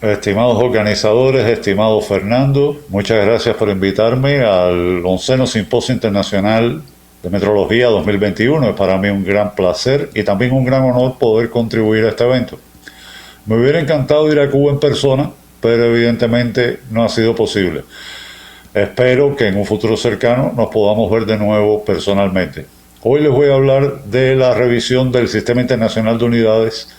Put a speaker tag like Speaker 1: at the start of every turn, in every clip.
Speaker 1: Estimados organizadores, estimado Fernando, muchas gracias por invitarme al 11º Simposio Internacional de Metrología 2021. Es para mí un gran placer y también un gran honor poder contribuir a este evento. Me hubiera encantado ir a Cuba en persona, pero evidentemente no ha sido posible. Espero que en un futuro cercano nos podamos ver de nuevo personalmente. Hoy les voy a hablar de la revisión del Sistema Internacional de Unidades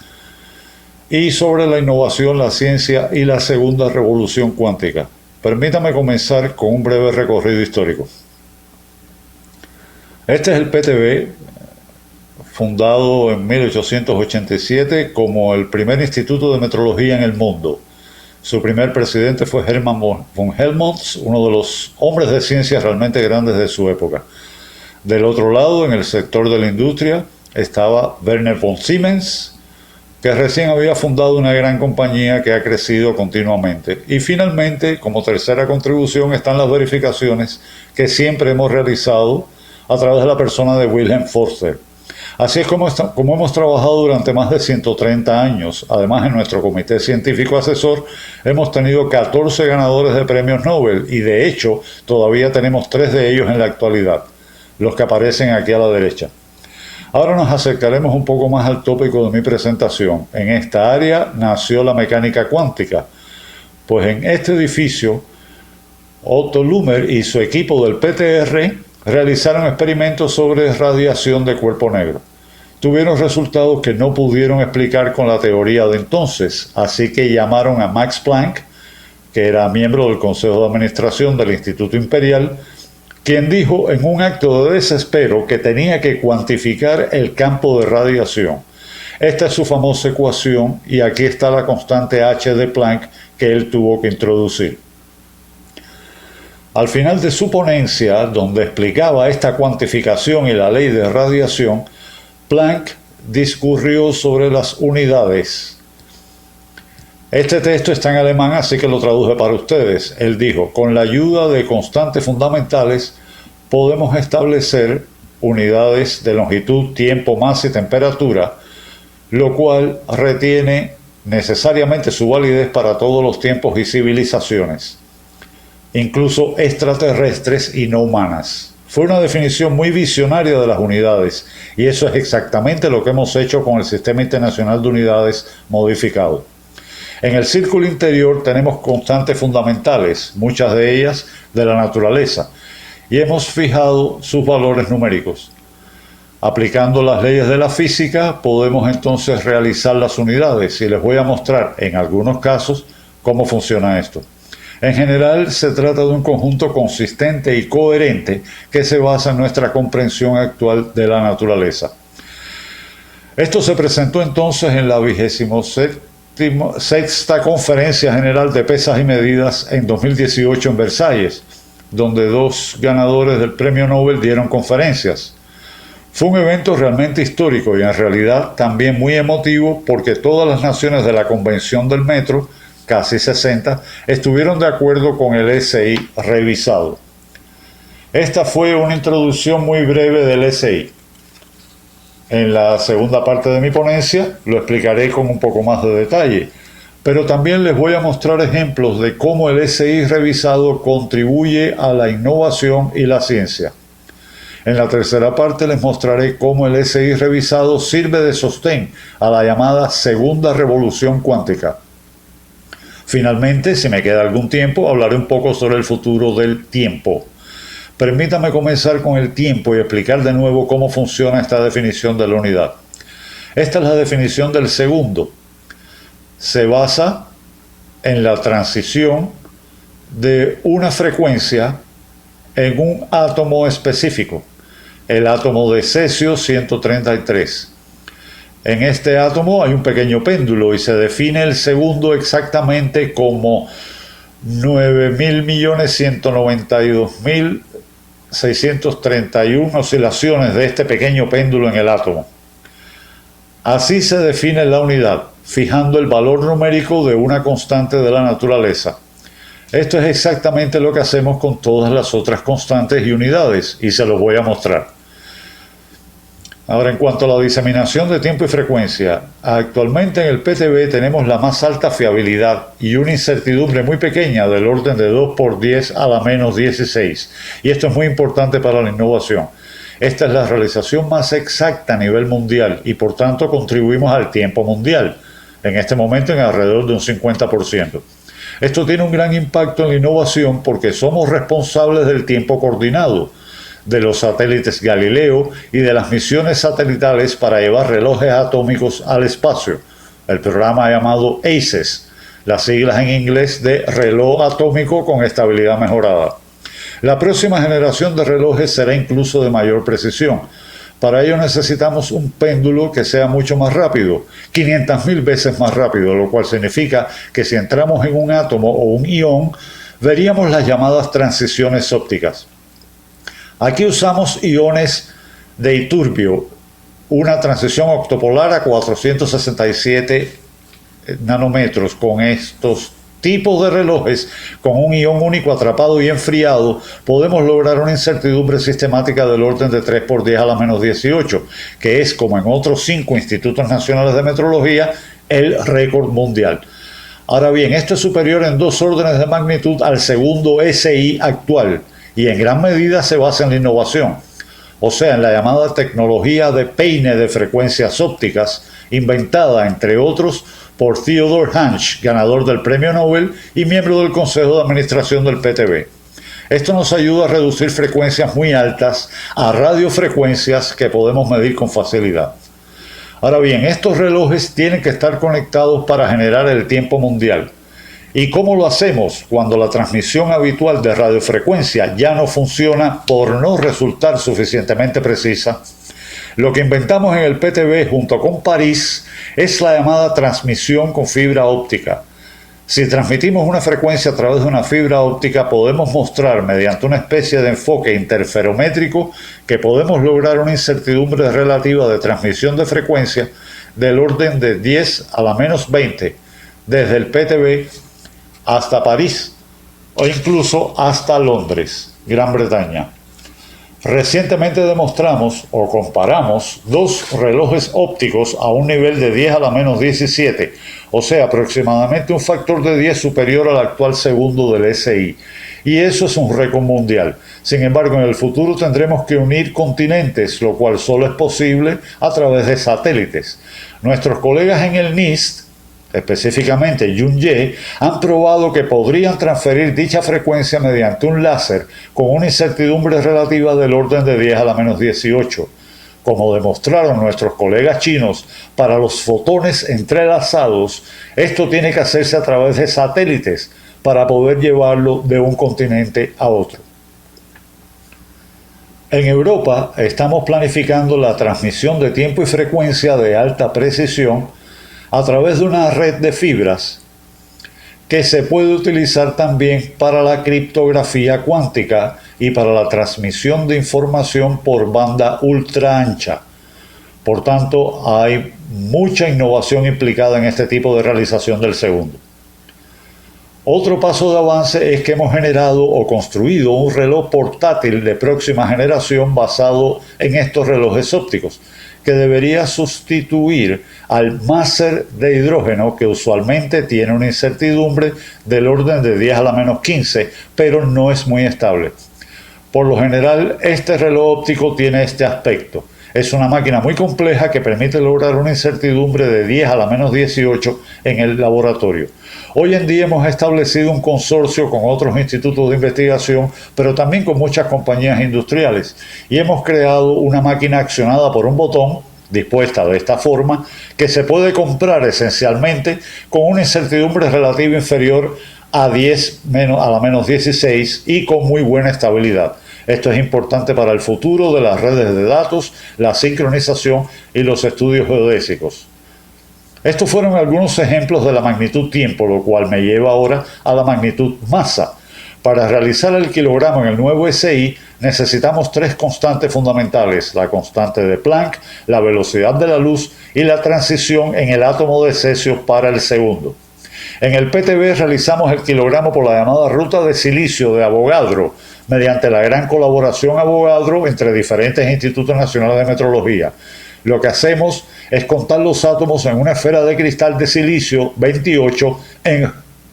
Speaker 1: y sobre la innovación, la ciencia y la segunda revolución cuántica. Permítame comenzar con un breve recorrido histórico. Este es el PTB, fundado en 1887 como el primer instituto de metrología en el mundo. Su primer presidente fue Hermann von Helmholtz, uno de los hombres de ciencia realmente grandes de su época. Del otro lado, en el sector de la industria, estaba Werner von Siemens, que recién había fundado una gran compañía que ha crecido continuamente. Y finalmente, como tercera contribución, están las verificaciones que siempre hemos realizado a través de la persona de Wilhelm Forster. Así es como hemos trabajado durante más de 130 años. Además, en nuestro comité científico asesor hemos tenido 14 ganadores de premios Nobel y de hecho todavía tenemos 3 de ellos en la actualidad, los que aparecen aquí a la derecha. Ahora nos acercaremos un poco más al tópico de mi presentación. En esta área nació la mecánica cuántica, pues en este edificio Otto Lumer y su equipo del PTR realizaron experimentos sobre radiación de cuerpo negro. Tuvieron resultados que no pudieron explicar con la teoría de entonces, así que llamaron a Max Planck, que era miembro del Consejo de Administración del Instituto Imperial, quien dijo en un acto de desespero que tenía que cuantificar el campo de radiación. Esta es su famosa ecuación y aquí está la constante H de Planck que él tuvo que introducir. Al final de su ponencia, donde explicaba esta cuantificación y la ley de radiación, Planck discurrió sobre las unidades. Este texto está en alemán, así que lo traduje para ustedes. Él dijo: con la ayuda de constantes fundamentales podemos establecer unidades de longitud, tiempo, masa y temperatura, lo cual retiene necesariamente su validez para todos los tiempos y civilizaciones, incluso extraterrestres y no humanas. Fue una definición muy visionaria de las unidades, y eso es exactamente lo que hemos hecho con el Sistema Internacional de Unidades modificado. En el círculo interior tenemos constantes fundamentales, muchas de ellas de la naturaleza, y hemos fijado sus valores numéricos. Aplicando las leyes de la física podemos entonces realizar las unidades, y les voy a mostrar en algunos casos cómo funciona esto. En general se trata de un conjunto consistente y coherente que se basa en nuestra comprensión actual de la naturaleza. Esto se presentó entonces en la 26ª Conferencia General de Pesas y Medidas en 2018 en Versalles, donde 2 ganadores del Premio Nobel dieron conferencias. Fue un evento realmente histórico y en realidad también muy emotivo, porque todas las naciones de la Convención del Metro, casi 60, estuvieron de acuerdo con el SI revisado. Esta fue una introducción muy breve del SI. En la segunda parte de mi ponencia lo explicaré con un poco más de detalle, pero también les voy a mostrar ejemplos de cómo el SI revisado contribuye a la innovación y la ciencia. En la tercera parte les mostraré cómo el SI revisado sirve de sostén a la llamada segunda revolución cuántica. Finalmente, si me queda algún tiempo, hablaré un poco sobre el futuro del tiempo. Permítame comenzar con el tiempo y explicar de nuevo cómo funciona esta definición de la unidad. Esta es la definición del segundo. Se basa en la transición de una frecuencia en un átomo específico, el átomo de cesio 133. En este átomo hay un pequeño péndulo y se define el segundo exactamente como 9.192.631 oscilaciones de este pequeño péndulo en el átomo. Así se define la unidad, fijando el valor numérico de una constante de la naturaleza. Esto es exactamente lo que hacemos con todas las otras constantes y unidades, y se los voy a mostrar. Ahora, en cuanto a la diseminación de tiempo y frecuencia, actualmente en el PTB tenemos la más alta fiabilidad y una incertidumbre muy pequeña del orden de 2 por 10 a la menos 16. Y esto es muy importante para la innovación. Esta es la realización más exacta a nivel mundial y por tanto contribuimos al tiempo mundial, en este momento en alrededor de un 50%. Esto tiene un gran impacto en la innovación porque somos responsables del tiempo coordinado, de los satélites Galileo y de las misiones satelitales para llevar relojes atómicos al espacio, el programa llamado ACES, las siglas en inglés de reloj atómico con estabilidad mejorada. La próxima generación de relojes será incluso de mayor precisión. Para ello necesitamos un péndulo que sea mucho más rápido, 500.000 veces más rápido, lo cual significa que si entramos en un átomo o un ión, veríamos las llamadas transiciones ópticas. Aquí usamos iones de iturbio, una transición octopolar a 467 nanómetros. Con estos tipos de relojes, con un ion único atrapado y enfriado, podemos lograr una incertidumbre sistemática del orden de 3 por 10 a la menos 18, que es, como en otros 5 institutos nacionales de metrología, el récord mundial. Ahora bien, esto es superior en 2 órdenes de magnitud al segundo SI actual, y en gran medida se basa en la innovación, o sea, en la llamada tecnología de peine de frecuencias ópticas, inventada, entre otros, por Theodore Hansch, ganador del Premio Nobel y miembro del Consejo de Administración del PTB. Esto nos ayuda a reducir frecuencias muy altas a radiofrecuencias que podemos medir con facilidad. Ahora bien, estos relojes tienen que estar conectados para generar el tiempo mundial. ¿Y cómo lo hacemos cuando la transmisión habitual de radiofrecuencia ya no funciona por no resultar suficientemente precisa? Lo que inventamos en el PTB junto con París es la llamada transmisión con fibra óptica. Si transmitimos una frecuencia a través de una fibra óptica, podemos mostrar mediante una especie de enfoque interferométrico que podemos lograr una incertidumbre relativa de transmisión de frecuencia del orden de 10 a la menos 20 desde el PTB hasta París o incluso hasta Londres, Gran Bretaña. Recientemente demostramos o comparamos 2 relojes ópticos a un nivel de 10 a la menos 17, o sea, aproximadamente un factor de 10 superior al actual segundo del SI. Y eso es un récord mundial. Sin embargo, en el futuro tendremos que unir continentes, lo cual solo es posible a través de satélites. Nuestros colegas en el NIST, específicamente Yun-Ye, han probado que podrían transferir dicha frecuencia mediante un láser con una incertidumbre relativa del orden de 10 a la menos 18. Como demostraron nuestros colegas chinos, para los fotones entrelazados, esto tiene que hacerse a través de satélites para poder llevarlo de un continente a otro. En Europa estamos planificando la transmisión de tiempo y frecuencia de alta precisión a través de una red de fibras que se puede utilizar también para la criptografía cuántica y para la transmisión de información por banda ultra ancha. Por tanto, hay mucha innovación implicada en este tipo de realización del segundo. Otro paso de avance es que hemos generado o construido un reloj portátil de próxima generación basado en estos relojes ópticos, que debería sustituir al máser de hidrógeno, que usualmente tiene una incertidumbre del orden de 10 a la menos 15, pero no es muy estable. Por lo general, este reloj óptico tiene este aspecto. Es una máquina muy compleja que permite lograr una incertidumbre de 10 a la menos 18 en el laboratorio. Hoy en día hemos establecido un consorcio con otros institutos de investigación, pero también con muchas compañías industriales, y hemos creado una máquina accionada por un botón, dispuesta de esta forma, que se puede comprar esencialmente con una incertidumbre relativa inferior a 10 a la menos 16 y con muy buena estabilidad. Esto es importante para el futuro de las redes de datos, la sincronización y los estudios geodésicos. Estos fueron algunos ejemplos de la magnitud tiempo, lo cual me lleva ahora a la magnitud masa. Para realizar el kilogramo en el nuevo SI necesitamos 3 constantes fundamentales: la constante de Planck, la velocidad de la luz y la transición en el átomo de cesio para el segundo. En el PTB realizamos el kilogramo por la llamada ruta de silicio de Avogadro, mediante la gran colaboración Avogadro entre diferentes institutos nacionales de metrología. Lo que hacemos es contar los átomos en una esfera de cristal de silicio 28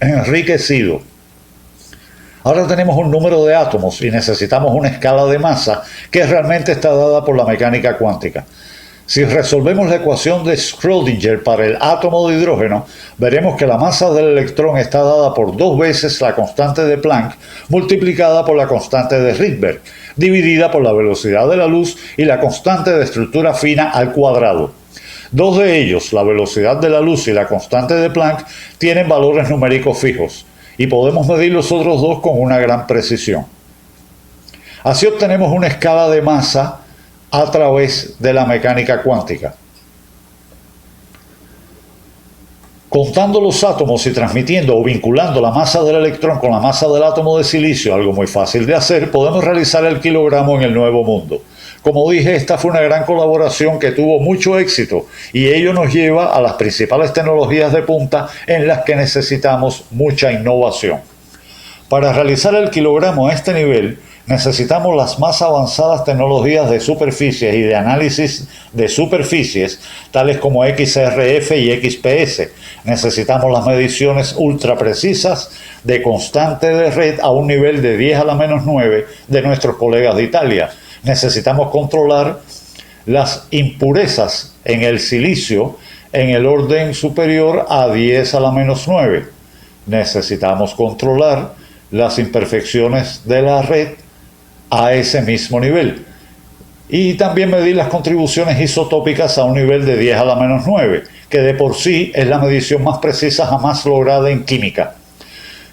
Speaker 1: enriquecido. Ahora tenemos un número de átomos y necesitamos una escala de masa que realmente está dada por la mecánica cuántica. Si resolvemos la ecuación de Schrödinger para el átomo de hidrógeno, veremos que la masa del electrón está dada por 2 veces la constante de Planck multiplicada por la constante de Rydberg, dividida por la velocidad de la luz y la constante de estructura fina al cuadrado. 2 de ellos, la velocidad de la luz y la constante de Planck, tienen valores numéricos fijos, y podemos medir los otros 2 con una gran precisión. Así obtenemos una escala de masa a través de la mecánica cuántica. Contando los átomos y transmitiendo o vinculando la masa del electrón con la masa del átomo de silicio, algo muy fácil de hacer, podemos realizar el kilogramo en el Nuevo Mundo. Como dije, esta fue una gran colaboración que tuvo mucho éxito y ello nos lleva a las principales tecnologías de punta en las que necesitamos mucha innovación. Para realizar el kilogramo a este nivel, necesitamos las más avanzadas tecnologías de superficies y de análisis de superficies, tales como XRF y XPS. Necesitamos las mediciones ultra precisas de constante de red a un nivel de 10 a la menos 9 de nuestros colegas de Italia. Necesitamos controlar las impurezas en el silicio en el orden superior a 10 a la menos 9. Necesitamos controlar las imperfecciones de la red a ese mismo nivel. Y también medir las contribuciones isotópicas a un nivel de 10 a la menos 9, que de por sí es la medición más precisa jamás lograda en química.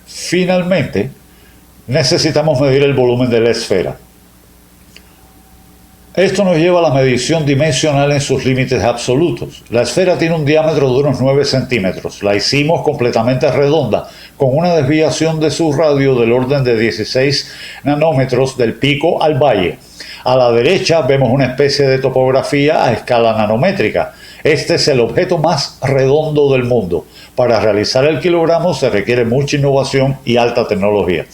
Speaker 1: Finalmente, necesitamos medir el volumen de la esfera. Esto nos lleva a la medición dimensional en sus límites absolutos. La esfera tiene un diámetro de unos 9 centímetros. La hicimos completamente redonda, con una desviación de su radio del orden de 16 nanómetros del pico al valle. A la derecha vemos una especie de topografía a escala nanométrica. Este es el objeto más redondo del mundo. Para realizar el kilogramo se requiere mucha innovación y alta tecnología.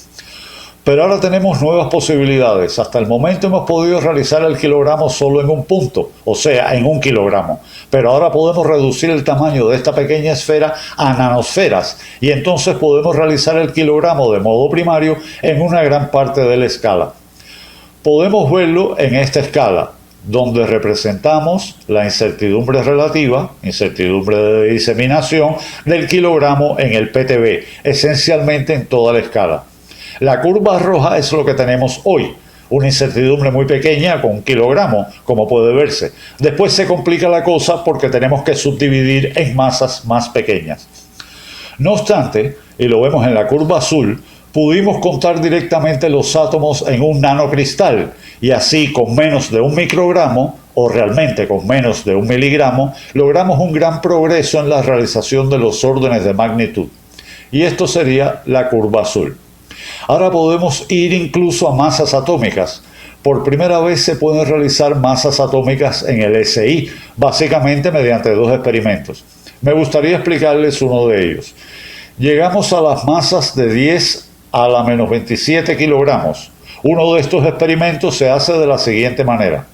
Speaker 1: Pero ahora tenemos nuevas posibilidades. Hasta el momento hemos podido realizar el kilogramo solo en un punto, o sea, en 1 kilogramo. Pero ahora podemos reducir el tamaño de esta pequeña esfera a nanosferas y entonces podemos realizar el kilogramo de modo primario en una gran parte de la escala. Podemos verlo en esta escala, donde representamos la incertidumbre relativa, incertidumbre de diseminación, del kilogramo en el PTB, esencialmente en toda la escala. La curva roja es lo que tenemos hoy, una incertidumbre muy pequeña con 1 kilogramo, como puede verse. Después se complica la cosa porque tenemos que subdividir en masas más pequeñas. No obstante, y lo vemos en la curva azul, pudimos contar directamente los átomos en un nanocristal y así con menos de 1 microgramo, o realmente con menos de 1 miligramo, logramos un gran progreso en la realización de los órdenes de magnitud. Y esto sería la curva azul. Ahora podemos ir incluso a masas atómicas. Por primera vez se pueden realizar masas atómicas en el SI, básicamente mediante 2 experimentos. Me gustaría explicarles uno de ellos. Llegamos a las masas de 10 a la menos 27 kilogramos. Uno de estos experimentos se hace de la siguiente manera.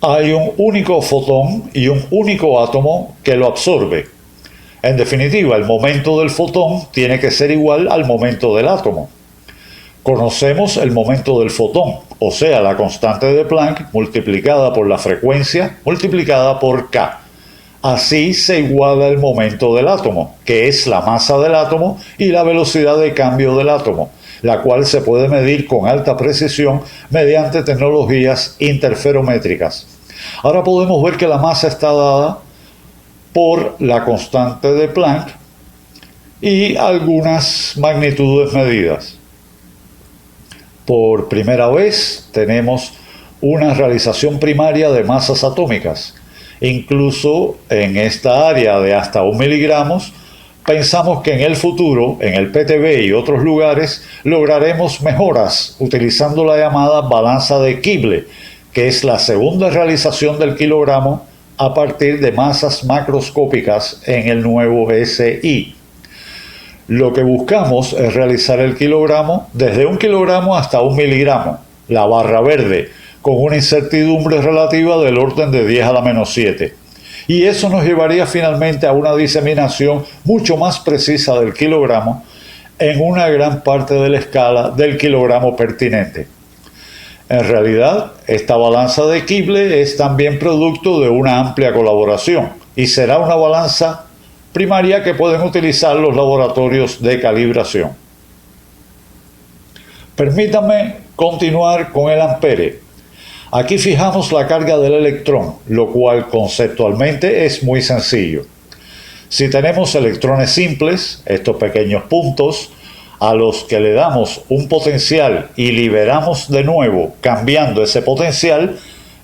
Speaker 1: Hay un único fotón y un único átomo que lo absorbe. En definitiva, el momento del fotón tiene que ser igual al momento del átomo. Conocemos el momento del fotón, o sea, la constante de Planck multiplicada por la frecuencia multiplicada por K. Así se iguala el momento del átomo, que es la masa del átomo y la velocidad de cambio del átomo, la cual se puede medir con alta precisión mediante tecnologías interferométricas. Ahora podemos ver que la masa está dada por la constante de Planck y algunas magnitudes medidas. Por primera vez tenemos una realización primaria de masas atómicas. Incluso en esta área de hasta 1 miligramo, pensamos que en el futuro, en el PTB y otros lugares, lograremos mejoras utilizando la llamada balanza de Kibble, que es la segunda realización del kilogramo a partir de masas macroscópicas en el nuevo SI. Lo que buscamos es realizar el kilogramo desde 1 kilogramo hasta 1 miligramo, la barra verde, con una incertidumbre relativa del orden de 10 a la menos 7. Y eso nos llevaría finalmente a una diseminación mucho más precisa del kilogramo en una gran parte de la escala del kilogramo pertinente. En realidad, esta balanza de Kibble es también producto de una amplia colaboración y será una balanza primaria que pueden utilizar los laboratorios de calibración. Permítanme continuar con el ampere. Aquí fijamos la carga del electrón, lo cual conceptualmente es muy sencillo. Si tenemos electrones simples, estos pequeños puntos, a los que le damos un potencial y liberamos de nuevo cambiando ese potencial,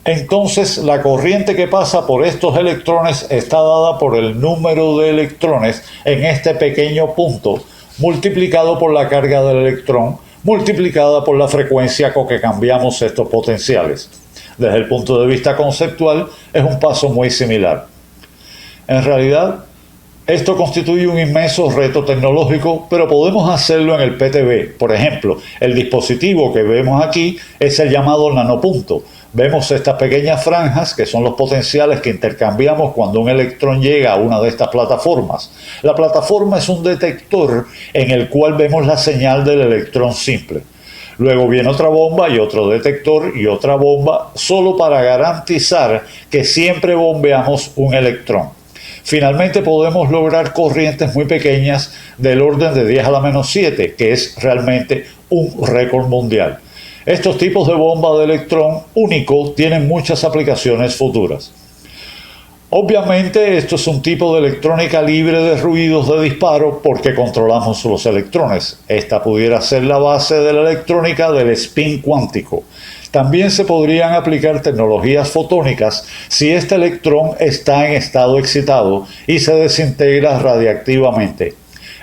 Speaker 1: entonces la corriente que pasa por estos electrones está dada por el número de electrones en este pequeño punto, multiplicado por la carga del electrón, multiplicada por la frecuencia con que cambiamos estos potenciales. Desde el punto de vista conceptual, es un paso muy similar. En realidad, esto constituye un inmenso reto tecnológico, pero podemos hacerlo en el PTB. Por ejemplo, el dispositivo que vemos aquí es el llamado nanopunto. Vemos estas pequeñas franjas que son los potenciales que intercambiamos cuando un electrón llega a una de estas plataformas. La plataforma es un detector en el cual vemos la señal del electrón simple. Luego viene otra bomba y otro detector y otra bomba, solo para garantizar que siempre bombeamos un electrón. Finalmente podemos lograr corrientes muy pequeñas del orden de 10 a la menos 7, que es realmente un récord mundial. Estos tipos de bomba de electrón único tienen muchas aplicaciones futuras. Obviamente esto es un tipo de electrónica libre de ruidos de disparo porque controlamos los electrones. Esta pudiera ser la base de la electrónica del spin cuántico. También se podrían aplicar tecnologías fotónicas si este electrón está en estado excitado y se desintegra radiactivamente.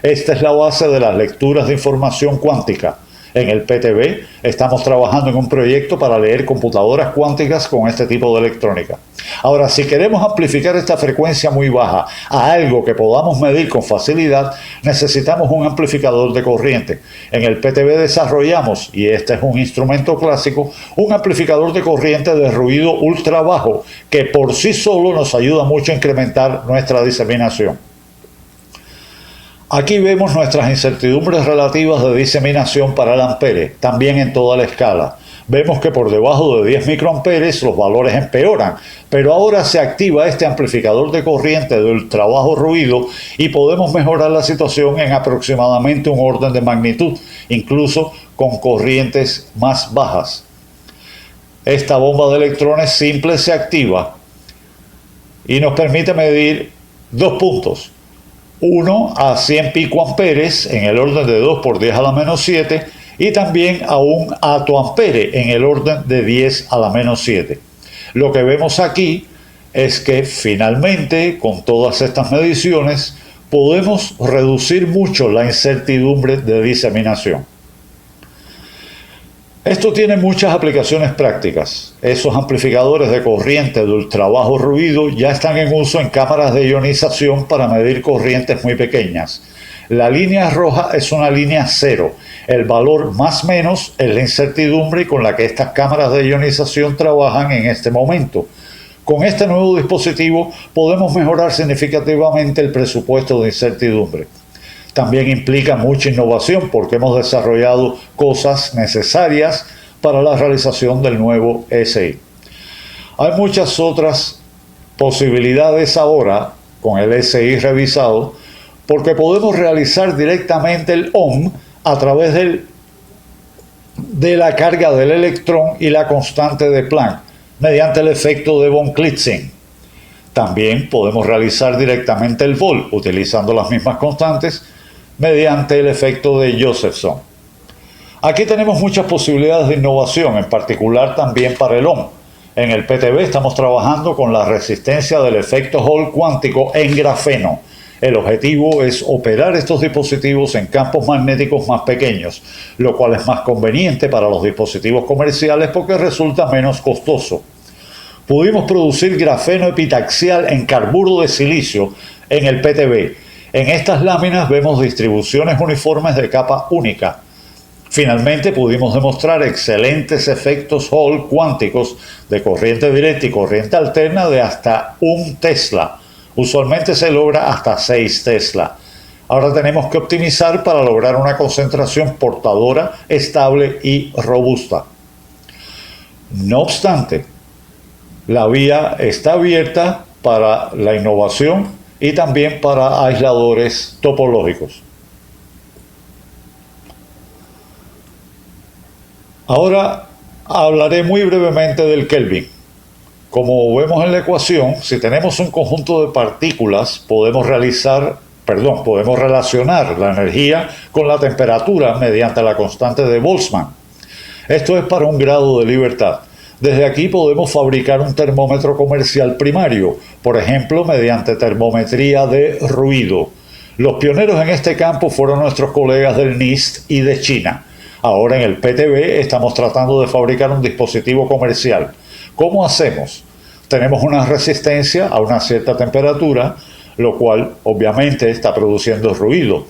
Speaker 1: Esta es la base de las lecturas de información cuántica. En el PTB estamos trabajando en un proyecto para leer computadoras cuánticas con este tipo de electrónica. Ahora, si queremos amplificar esta frecuencia muy baja a algo que podamos medir con facilidad, necesitamos un amplificador de corriente. En el PTB desarrollamos, y este es un instrumento clásico, un amplificador de corriente de ruido ultra bajo que por sí solo nos ayuda mucho a incrementar nuestra diseminación. Aquí vemos nuestras incertidumbres relativas de diseminación para el ampere, también en toda la escala. Vemos que por debajo de 10 microamperes los valores empeoran, pero ahora se activa este amplificador de corriente de ultra bajo ruido y podemos mejorar la situación en aproximadamente un orden de magnitud, incluso con corrientes más bajas. Esta bomba de electrones simple se activa y nos permite medir dos puntos. 1 a 100 picoamperes en el orden de 2 por 10 a la menos 7 y también a un atoampere en el orden de 10 a la menos 7. Lo que vemos aquí es que finalmente con todas estas mediciones podemos reducir mucho la incertidumbre de diseminación. Esto tiene muchas aplicaciones prácticas. Esos amplificadores de corriente de ultra bajo ruido ya están en uso en cámaras de ionización para medir corrientes muy pequeñas. La línea roja es una línea cero. El valor más menos es la incertidumbre con la que estas cámaras de ionización trabajan en este momento. Con este nuevo dispositivo podemos mejorar significativamente el presupuesto de incertidumbre. También implica mucha innovación porque hemos desarrollado cosas necesarias para la realización del nuevo SI. Hay muchas otras posibilidades ahora con el SI revisado porque podemos realizar directamente el OM a través de la carga del electrón y la constante de Planck mediante el efecto de von Klitzing. También podemos realizar directamente el vol utilizando las mismas constantes mediante el efecto de Josephson. Aquí tenemos muchas posibilidades de innovación, en particular también para el OM. En el PTB estamos trabajando con la resistencia del efecto Hall cuántico en grafeno. El objetivo es operar estos dispositivos en campos magnéticos más pequeños, lo cual es más conveniente para los dispositivos comerciales porque resulta menos costoso. Pudimos producir grafeno epitaxial en carburo de silicio en el PTB. En estas láminas vemos distribuciones uniformes de capa única. Finalmente pudimos demostrar excelentes efectos Hall cuánticos de corriente directa y corriente alterna de hasta 1 Tesla. Usualmente se logra hasta 6 Tesla. Ahora tenemos que optimizar para lograr una concentración portadora, estable y robusta. No obstante, la vía está abierta para la innovación y también para aisladores topológicos. Ahora hablaré muy brevemente del Kelvin. Como vemos en la ecuación, si tenemos un conjunto de partículas, podemos relacionar la energía con la temperatura mediante la constante de Boltzmann. Esto es para un grado de libertad. Desde aquí podemos fabricar un termómetro comercial primario, por ejemplo, mediante termometría de ruido. Los pioneros en este campo fueron nuestros colegas del NIST y de China. Ahora en el PTB estamos tratando de fabricar un dispositivo comercial. ¿Cómo hacemos? Tenemos una resistencia a una cierta temperatura, lo cual obviamente está produciendo ruido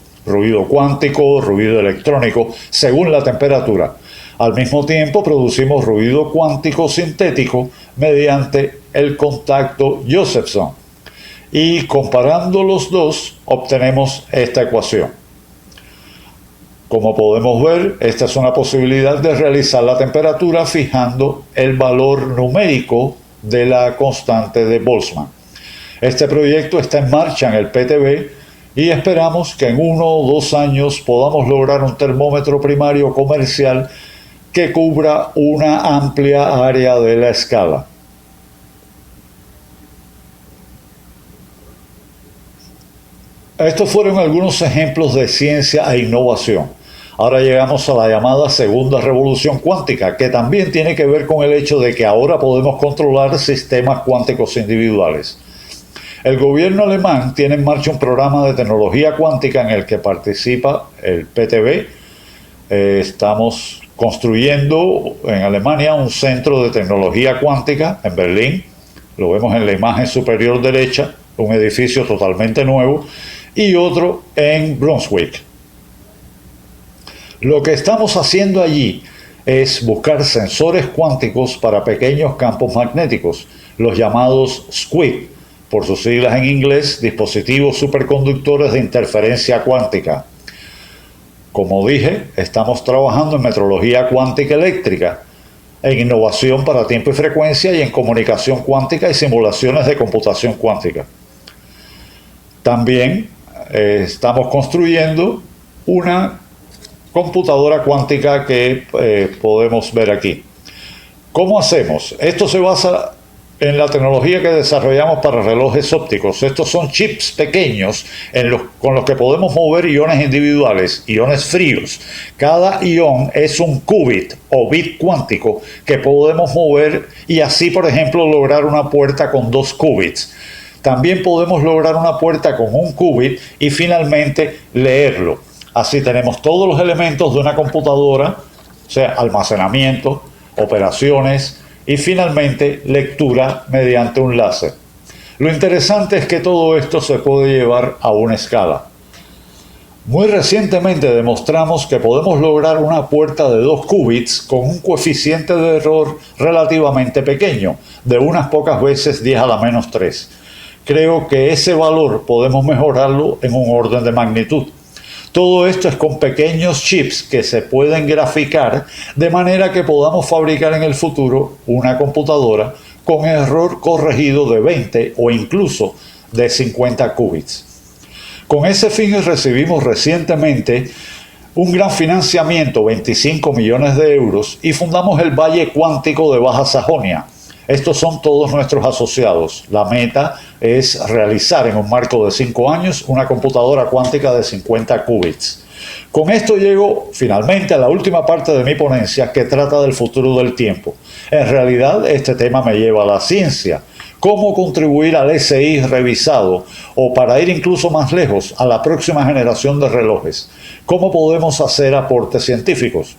Speaker 1: cuántico, ruido electrónico, según la temperatura. Al mismo tiempo producimos ruido cuántico sintético mediante el contacto Josephson. Y comparando los dos, obtenemos esta ecuación. Como podemos ver, esta es una posibilidad de realizar la temperatura fijando el valor numérico de la constante de Boltzmann. Este proyecto está en marcha en el PTB y esperamos que en 1 o 2 años podamos lograr un termómetro primario comercial que cubra una amplia área de la escala. Estos fueron algunos ejemplos de ciencia e innovación. Ahora llegamos a la llamada segunda revolución cuántica, que también tiene que ver con el hecho de que ahora podemos controlar sistemas cuánticos individuales. El gobierno alemán tiene en marcha un programa de tecnología cuántica en el que participa el PTB. Estamos construyendo en Alemania un centro de tecnología cuántica en Berlín. Lo vemos en la imagen superior derecha, un edificio totalmente nuevo, y otro en Brunswick. Lo que estamos haciendo allí es buscar sensores cuánticos para pequeños campos magnéticos, los llamados SQUID, por sus siglas en inglés, dispositivos superconductores de interferencia cuántica. Como dije, estamos trabajando en metrología cuántica eléctrica, en innovación para tiempo y frecuencia y en comunicación cuántica y simulaciones de computación cuántica. También estamos construyendo una computadora cuántica que podemos ver aquí. ¿Cómo hacemos? Esto se basa en la tecnología que desarrollamos para relojes ópticos. Estos son chips pequeños con los que podemos mover iones individuales, iones fríos. Cada ion es un qubit o bit cuántico que podemos mover y así, por ejemplo, lograr una puerta con 2 qubits. También podemos lograr una puerta con 1 qubit y finalmente leerlo. Así tenemos todos los elementos de una computadora, o sea, almacenamiento, operaciones y finalmente lectura mediante un láser. Lo interesante es que todo esto se puede llevar a una escala. Muy recientemente demostramos que podemos lograr una puerta de 2 qubits con un coeficiente de error relativamente pequeño, de unas pocas veces 10 a la menos 3. Creo que ese valor podemos mejorarlo en un orden de magnitud. Todo esto es con pequeños chips que se pueden graficar de manera que podamos fabricar en el futuro una computadora con error corregido de 20 o incluso de 50 qubits. Con ese fin recibimos recientemente un gran financiamiento, 25 millones de euros, y fundamos el Valle Cuántico de Baja Sajonia. Estos son todos nuestros asociados. La meta es realizar en un marco de 5 años una computadora cuántica de 50 qubits. Con esto llego finalmente a la última parte de mi ponencia que trata del futuro del tiempo. En realidad este tema me lleva a la ciencia. ¿Cómo contribuir al SI revisado o, para ir incluso más lejos, a la próxima generación de relojes? ¿Cómo podemos hacer aportes científicos?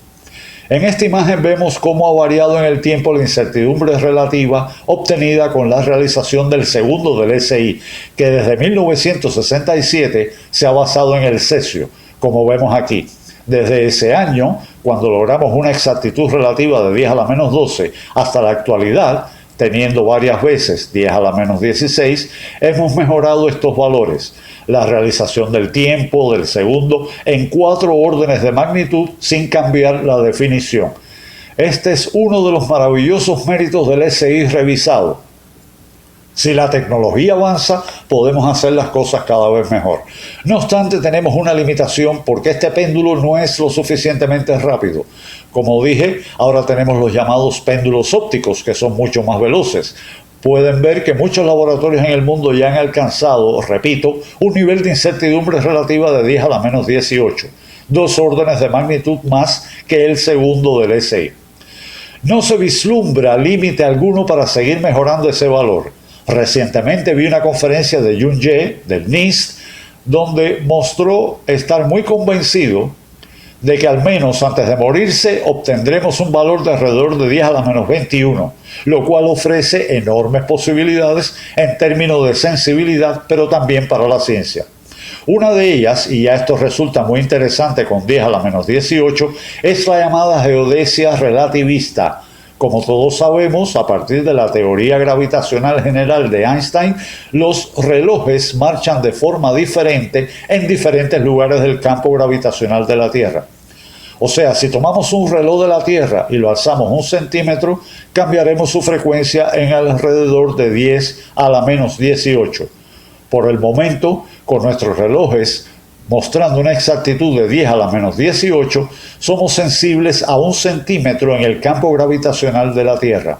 Speaker 1: En esta imagen vemos cómo ha variado en el tiempo la incertidumbre relativa obtenida con la realización del segundo del SI, que desde 1967 se ha basado en el cesio, como vemos aquí. Desde ese año, cuando logramos una exactitud relativa de 10 a la menos 12, hasta la actualidad, teniendo varias veces 10 a la menos 16, hemos mejorado estos valores. La realización del tiempo, del segundo, en 4 órdenes de magnitud sin cambiar la definición. Este es uno de los maravillosos méritos del SI revisado. Si la tecnología avanza, podemos hacer las cosas cada vez mejor. No obstante, tenemos una limitación porque este péndulo no es lo suficientemente rápido. Como dije, ahora tenemos los llamados péndulos ópticos, que son mucho más veloces. Pueden ver que muchos laboratorios en el mundo ya han alcanzado, repito, un nivel de incertidumbre relativa de 10 a la menos 18, 2 órdenes de magnitud más que el segundo del SI. No se vislumbra límite alguno para seguir mejorando ese valor. Recientemente vi una conferencia de Yun Ye, del NIST, donde mostró estar muy convencido de que al menos antes de morirse obtendremos un valor de alrededor de 10 a la menos 21, lo cual ofrece enormes posibilidades en términos de sensibilidad, pero también para la ciencia. Una de ellas, y ya esto resulta muy interesante con 10 a la menos 18, es la llamada geodesia relativista. Como todos sabemos, a partir de la teoría gravitacional general de Einstein, los relojes marchan de forma diferente en diferentes lugares del campo gravitacional de la Tierra. O sea, si tomamos un reloj de la Tierra y lo alzamos 1 centímetro, cambiaremos su frecuencia en alrededor de 10 a la menos 18. Por el momento, con nuestros relojes mostrando una exactitud de 10 a la menos 18, somos sensibles a 1 centímetro en el campo gravitacional de la Tierra.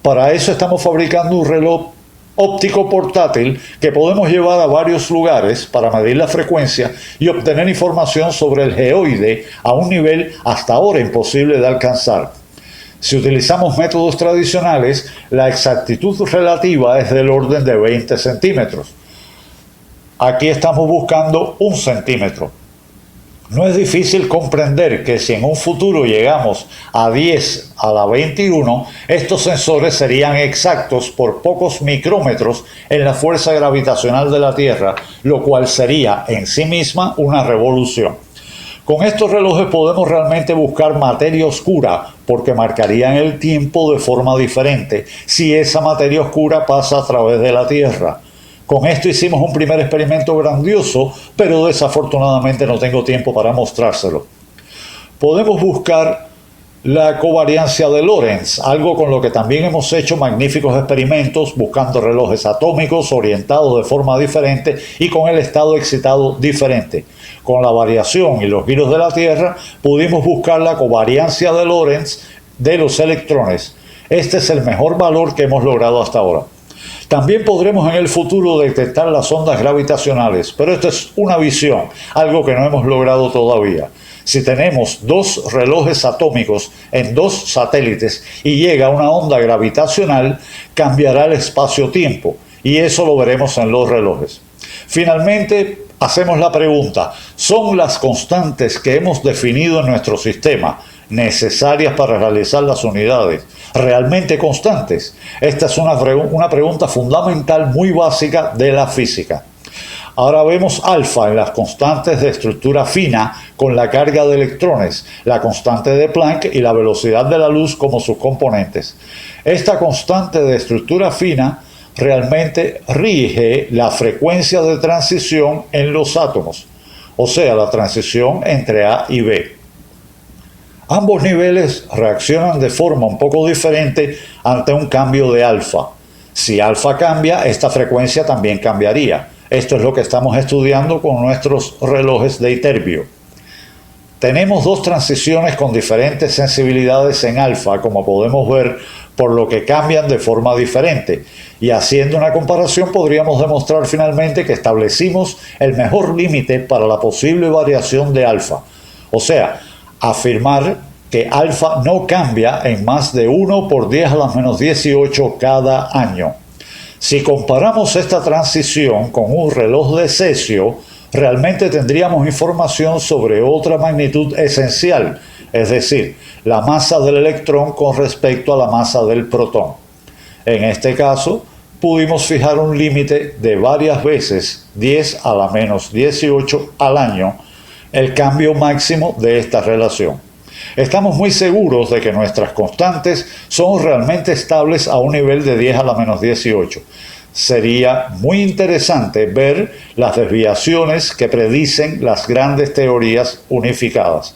Speaker 1: Para eso estamos fabricando un reloj óptico portátil que podemos llevar a varios lugares para medir la frecuencia y obtener información sobre el geoide a un nivel hasta ahora imposible de alcanzar. Si utilizamos métodos tradicionales, la exactitud relativa es del orden de 20 centímetros. Aquí estamos buscando 1 centímetro. No es difícil comprender que si en un futuro llegamos a 10 a la 21, estos sensores serían exactos por pocos micrómetros en la fuerza gravitacional de la Tierra, lo cual sería en sí misma una revolución. Con estos relojes podemos realmente buscar materia oscura porque marcarían el tiempo de forma diferente si esa materia oscura pasa a través de la Tierra. Con esto hicimos un primer experimento grandioso, pero desafortunadamente no tengo tiempo para mostrárselo. Podemos buscar la covariancia de Lorentz, algo con lo que también hemos hecho magníficos experimentos buscando relojes atómicos orientados de forma diferente y con el estado excitado diferente. Con la variación y los giros de la Tierra pudimos buscar la covariancia de Lorentz de los electrones. Este es el mejor valor que hemos logrado hasta ahora. También podremos en el futuro detectar las ondas gravitacionales, pero esto es una visión, algo que no hemos logrado todavía. Si tenemos 2 relojes atómicos en 2 satélites y llega una onda gravitacional, cambiará el espacio-tiempo, y eso lo veremos en los relojes. Finalmente, hacemos la pregunta, ¿son las constantes que hemos definido en nuestro sistema necesarias para realizar las unidades realmente constantes? Esta es una pregunta fundamental muy básica de la física. Ahora vemos alfa en las constantes de estructura fina con la carga de electrones, la constante de Planck y la velocidad de la luz como sus componentes. Esta constante de estructura fina realmente rige la frecuencia de transición en los átomos, o sea, la transición entre A y B. Ambos niveles reaccionan de forma un poco diferente ante un cambio de alfa. Si alfa cambia, esta frecuencia también cambiaría. Esto es lo que estamos estudiando con nuestros relojes de Ytterbium. Tenemos 2 transiciones con diferentes sensibilidades en alfa, como podemos ver, por lo que cambian de forma diferente. Y haciendo una comparación podríamos demostrar finalmente que establecimos el mejor límite para la posible variación de alfa. O sea, afirmar que alfa no cambia en más de 1 por 10 a la menos 18 cada año. Si comparamos esta transición con un reloj de cesio, realmente tendríamos información sobre otra magnitud esencial, es decir, la masa del electrón con respecto a la masa del protón. En este caso, pudimos fijar un límite de varias veces 10 a la menos 18 al año, el cambio máximo de esta relación. Estamos muy seguros de que nuestras constantes son realmente estables a un nivel de 10 a la menos 18. Sería muy interesante ver las desviaciones que predicen las grandes teorías unificadas.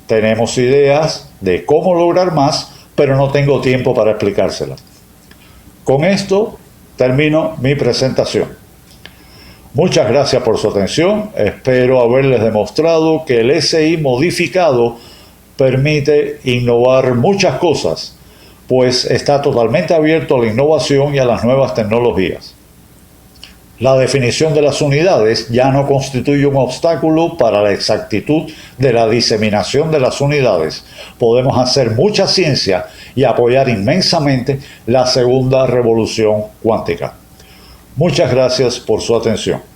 Speaker 1: Tenemos ideas de cómo lograr más, pero no tengo tiempo para explicárselas. Con esto termino mi presentación. Muchas gracias por su atención. Espero haberles demostrado que el SI modificado permite innovar muchas cosas, pues está totalmente abierto a la innovación y a las nuevas tecnologías. La definición de las unidades ya no constituye un obstáculo para la exactitud de la diseminación de las unidades. Podemos hacer mucha ciencia y apoyar inmensamente la segunda revolución cuántica. Muchas gracias por su atención.